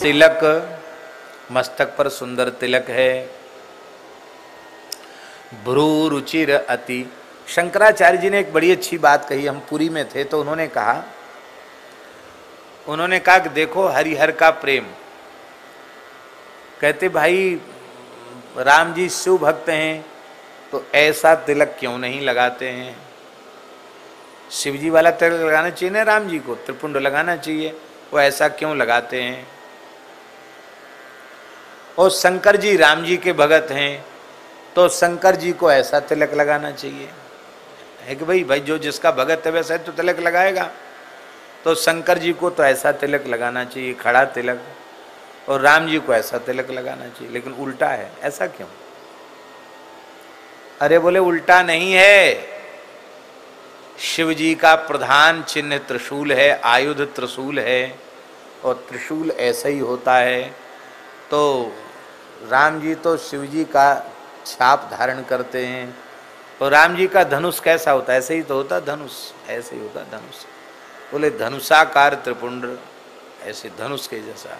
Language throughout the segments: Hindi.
तिलक, मस्तक पर सुंदर तिलक है। भ्रू रुचिर अति। शंकराचार्य जी ने एक बड़ी अच्छी बात कही। हम पुरी में थे तो उन्होंने कहा कि देखो हरिहर का प्रेम। कहते भाई राम जी शिव भक्त हैं तो ऐसा तिलक क्यों नहीं लगाते हैं? शिव जी वाला तिलक लगाना चाहिए ना राम जी को, त्रिपुंड लगाना चाहिए, वो ऐसा क्यों लगाते हैं? और शंकर जी राम जी के भगत हैं तो शंकर जी को ऐसा तिलक लगाना चाहिए। है कि भाई जो जिसका भगत है वैसा तो तिलक लगाएगा। तो शंकर जी को तो ऐसा तिलक लगाना चाहिए, खड़ा तिलक, और राम जी को ऐसा तिलक लगाना चाहिए। लेकिन उल्टा है, ऐसा क्यों? अरे बोले उल्टा नहीं है, शिव जी का प्रधान चिन्ह त्रिशूल है, आयुध त्रिशूल है, और त्रिशूल ऐसा ही होता है। तो राम जी तो शिव जी का छाप धारण करते हैं, और राम जी का धनुष कैसा होता है? ऐसे ही तो होता धनुष, ऐसे ही होता धनुष। बोले धनुषाकार त्रिपुंड, ऐसे धनुष के जैसा।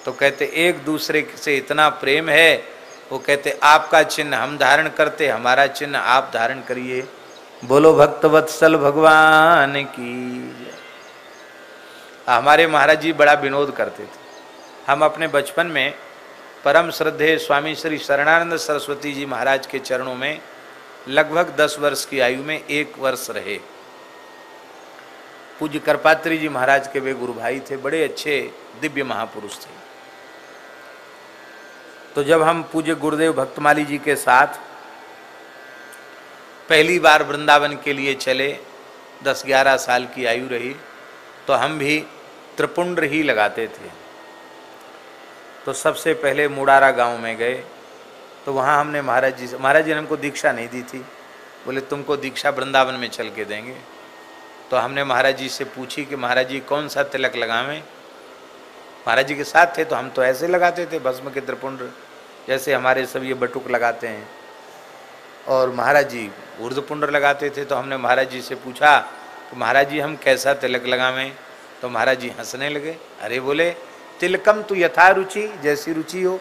तो कहते एक दूसरे से इतना प्रेम है, वो कहते आपका चिन्ह हम धारण करते, हमारा चिन्ह आप धारण करिए। बोलो भक्तवत्सल भगवान की। हमारे महाराज जी बड़ा विनोद करते थे। हम अपने बचपन में परम श्रद्धेय स्वामी श्री शरणानंद सरस्वती जी महाराज के चरणों में लगभग 10 वर्ष की आयु में 1 वर्ष रहे। पूज्य करपात्री जी महाराज के वे गुरु भाई थे, बड़े अच्छे दिव्य महापुरुष थे। तो जब हम पूज्य गुरुदेव भक्तमाली जी के साथ पहली बार वृंदावन के लिए चले, 10-11 साल की आयु रही, तो हम भी त्रिपुंड ही लगाते थे। तो सबसे पहले मुड़ारा गांव में गए, तो वहाँ हमने महाराज जी ने हमको दीक्षा नहीं दी थी। बोले तुमको दीक्षा वृंदावन में चल के देंगे। तो हमने महाराज जी से पूछी कि महाराज जी कौन सा तिलक लगावें? महाराज जी के साथ थे तो हम तो ऐसे लगाते थे भस्म के त्रिपुंड, जैसे हमारे सब ये बटुक लगाते हैं, और महाराज जी ऊर्ध्वपुंड लगाते थे। तो हमने महाराज जी से पूछा कि महाराज जी हम कैसा तिलक लगावें? तो महाराज जी हंसने लगे। अरे बोले तिलकम तो यथा रुचि, जैसी रुचि हो।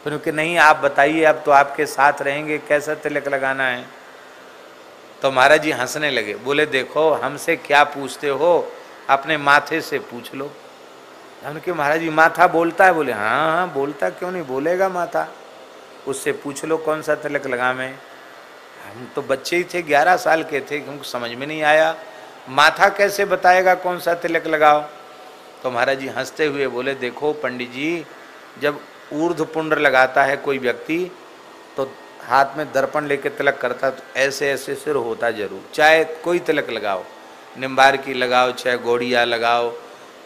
क्योंकि नहीं आप बताइए, अब तो आपके साथ रहेंगे, कैसा तिलक लगाना है? तो महाराज जी हंसने लगे। बोले देखो हमसे क्या पूछते हो, अपने माथे से पूछ लो। हमने कहा महाराज जी माथा बोलता है? बोले हाँ हाँ बोलता, क्यों नहीं बोलेगा माथा, उससे पूछ लो कौन सा तिलक लगावें। हम तो बच्चे ही थे, 11 साल के थे, हमको समझ में नहीं आया, माथा कैसे बताएगा कौन सा तिलक लगाओ। तो महाराज जी हंसते हुए बोले देखो पंडित जी, जब ऊर्ध्वपुंड लगाता है कोई व्यक्ति तो हाथ में दर्पण लेके तिलक करता, तो ऐसे ऐसे सिर होता जरूर। चाहे कोई तिलक लगाओ, निम्बार की लगाओ, चाहे गौड़िया लगाओ,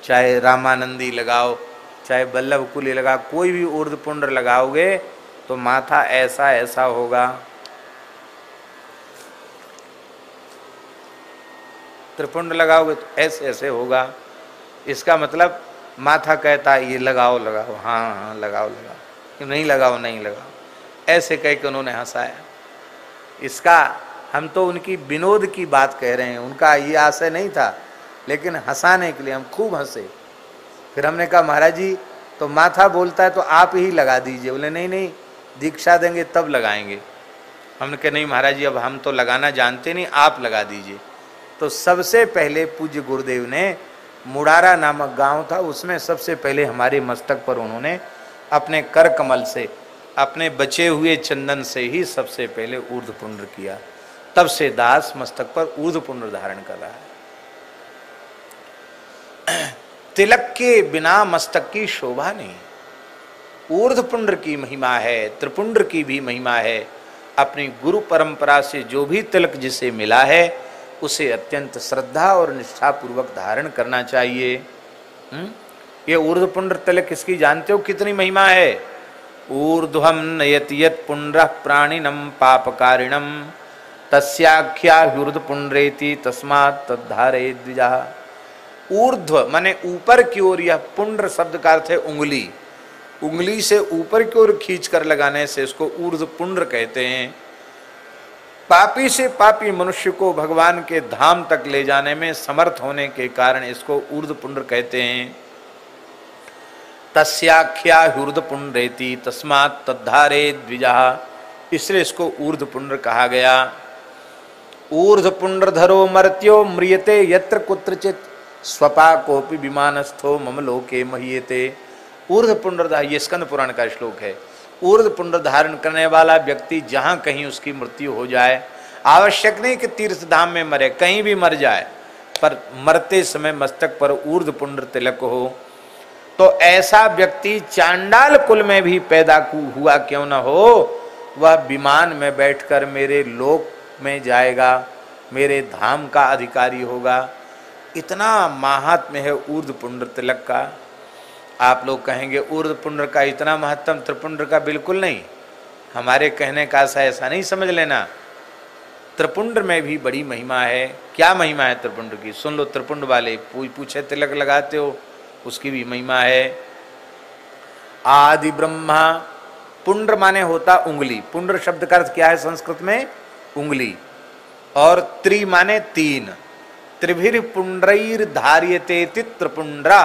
चाहे रामानंदी लगाओ, चाहे बल्लभ कुली लगाओ, कोई भी ऊर्ध्वपुंड लगाओगे तो माथा ऐसा ऐसा होगा। त्रिपुंड लगाओगे तो ऐसे ऐसे होगा। इसका मतलब माथा कहता है ये लगाओ लगाओ, हाँ हाँ लगाओ लगाओ, नहीं लगाओ नहीं लगाओ, ऐसे कह के उन्होंने हंसाया। इसका हम तो उनकी विनोद की बात कह रहे हैं, उनका ये आशय नहीं था, लेकिन हंसाने के लिए हम खूब हंसे। फिर हमने कहा महाराज जी तो माथा बोलता है तो आप ही लगा दीजिए। बोले नहीं नहीं दीक्षा देंगे तब लगाएंगे। हमने कहा नहीं महाराज जी अब हम तो लगाना जानते नहीं, आप लगा दीजिए। तो सबसे पहले पूज्य गुरुदेव ने मुड़ारा नामक गांव था, उसमें सबसे पहले हमारे मस्तक पर उन्होंने अपने कर कमल से, अपने बचे हुए चंदन से ही सबसे पहले ऊर्ध्वपुंड किया। तब से दास मस्तक पर ऊर्ध्वपुंड धारण कर रहा है। तिलक के बिना मस्तक की शोभा नहीं। ऊर्ध्वपुंड की महिमा है, त्रिपुंड की भी महिमा है। अपनी गुरु परंपरा से जो भी तिलक जिसे मिला है उसे अत्यंत श्रद्धा और निष्ठा पूर्वक धारण करना चाहिए। ये ऊर्ध्वपुंड तिलक किसकी जानते हो कितनी महिमा है? ऊर्ध्वम नयति यत् पुंड्रः प्राणिनम पापकारिणम तस्याख्या ऊर्ध्वपुंड्रेति तस्मात् तद्धारयेत् द्विजः। ऊर्ध्व माने ऊपर की ओर, यह पुंड्र शब्द का अर्थ है उंगली। उंगली से ऊपर की ओर खींच कर लगाने से इसको ऊर्ध्वपुंड कहते हैं। पापी से पापी मनुष्य को भगवान के धाम तक ले जाने में समर्थ होने के कारण इसको ऊर्ध्वपुंड कहते हैं। तस्याख्या ऊर्ध्वपुंड्रेति तस्मात् तद्धारे द्विजा, इसलिए इसको ऊर्ध्वपुंड्र कहा गया। ऊर्ध्वपुंड्रधरो मर्त्यो म्रियते यत्र कुत्रचित् स्वपाकोपि विमानस्थो मम लोके महीयते। ऊर्ध्वपुंड्र, ये स्कंद पुराण का श्लोक है। ऊर्ध्वपुंड्र धारण करने वाला व्यक्ति जहाँ कहीं उसकी मृत्यु हो जाए, आवश्यक नहीं कि तीर्थ धाम में मरे, कहीं भी मर जाए, पर मरते समय मस्तक पर ऊर्ध्वपुंड्र तिलक हो, तो ऐसा व्यक्ति चांडाल कुल में भी पैदा हुआ क्यों न हो, वह विमान में बैठकर मेरे लोक में जाएगा, मेरे धाम का अधिकारी होगा। इतना महात्म्य है ऊर्ध्वपुंड्र तिलक का। आप लोग कहेंगे ऊर्ध्वपुंड्र का इतना महत्व, त्रिपुंड्र का बिल्कुल नहीं। हमारे कहने का ऐसा नहीं समझ लेना, त्रिपुंड्र में भी बड़ी महिमा है। क्या महिमा है त्रिपुंड्र की, सुन लो। त्रिपुंड वाले पूछे तिलक लगाते हो, उसकी भी महिमा है। आदि ब्रह्मा, पुंड्र माने होता उंगली, पुंड्र शब्द का अर्थ क्या है संस्कृत में, उंगली, और त्रि माने तीन, त्रिभिर पुंड्रैर धार्यते त्रिपुंड्रा,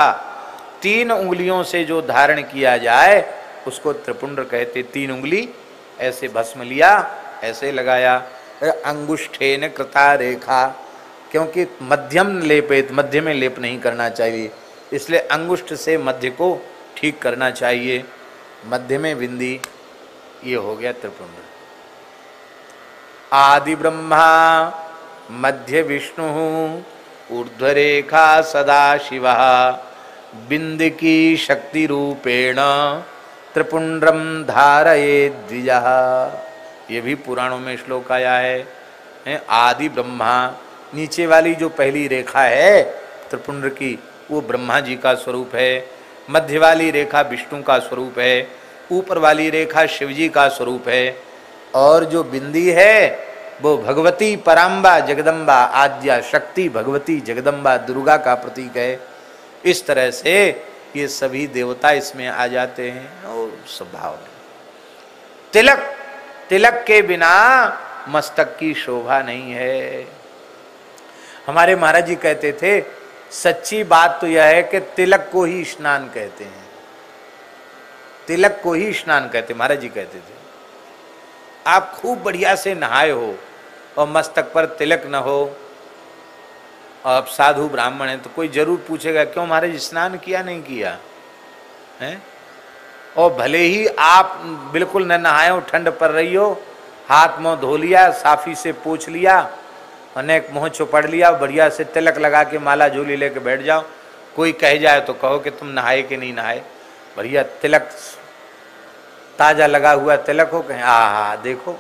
तीन उंगलियों से जो धारण किया जाए उसको त्रिपुंड्र कहते। तीन उंगली ऐसे भस्म लिया, ऐसे लगाया। अंगुष्ठेन कृता रेखा, क्योंकि मध्यम लेपित, मध्य में लेप नहीं करना चाहिए, इसलिए अंगुष्ठ से मध्य को ठीक करना चाहिए, मध्य में बिंदी, ये हो गया त्रिपुंड्र। आदि ब्रह्मा मध्य विष्णु ऊर्ध्वरेखा सदा शिवः बिंद की शक्ति रूपेण त्रिपुंड्रम धारये द्विजः। ये भी पुराणों में श्लोक आया है। आदि ब्रह्मा, नीचे वाली जो पहली रेखा है त्रिपुंड्र की, वो ब्रह्मा जी का स्वरूप है। मध्य वाली रेखा विष्णु का स्वरूप है। ऊपर वाली रेखा शिव जी का स्वरूप है। और जो बिंदी है वो भगवती पराम्बा जगदम्बा आद्या शक्ति भगवती जगदम्बा दुर्गा का प्रतीक है। इस तरह से ये सभी देवता इसमें आ जाते हैं और स्वभाव में। तिलक, तिलक के बिना मस्तक की शोभा नहीं है। हमारे महाराज जी कहते थे, सच्ची बात तो यह है कि तिलक को ही स्नान कहते हैं, तिलक को ही स्नान कहते। महाराज जी कहते थे आप खूब बढ़िया से नहाए हो और मस्तक पर तिलक न हो, और आप साधु ब्राह्मण हैं तो कोई जरूर पूछेगा क्यों महाराज स्नान किया नहीं किया है। और भले ही आप बिल्कुल न नहाए हो, ठंड पड़ रही हो, हाथ मुंह धो लिया, साफी से पोंछ लिया, अनेक मुंह चुपड़ लिया, बढ़िया से तिलक लगा के माला झोली लेके बैठ जाओ, कोई कह जाए तो कहो कि तुम नहाए कि नहीं नहाए। बढ़िया तिलक ताजा लगा हुआ तिलक हो, कहें आहा देखो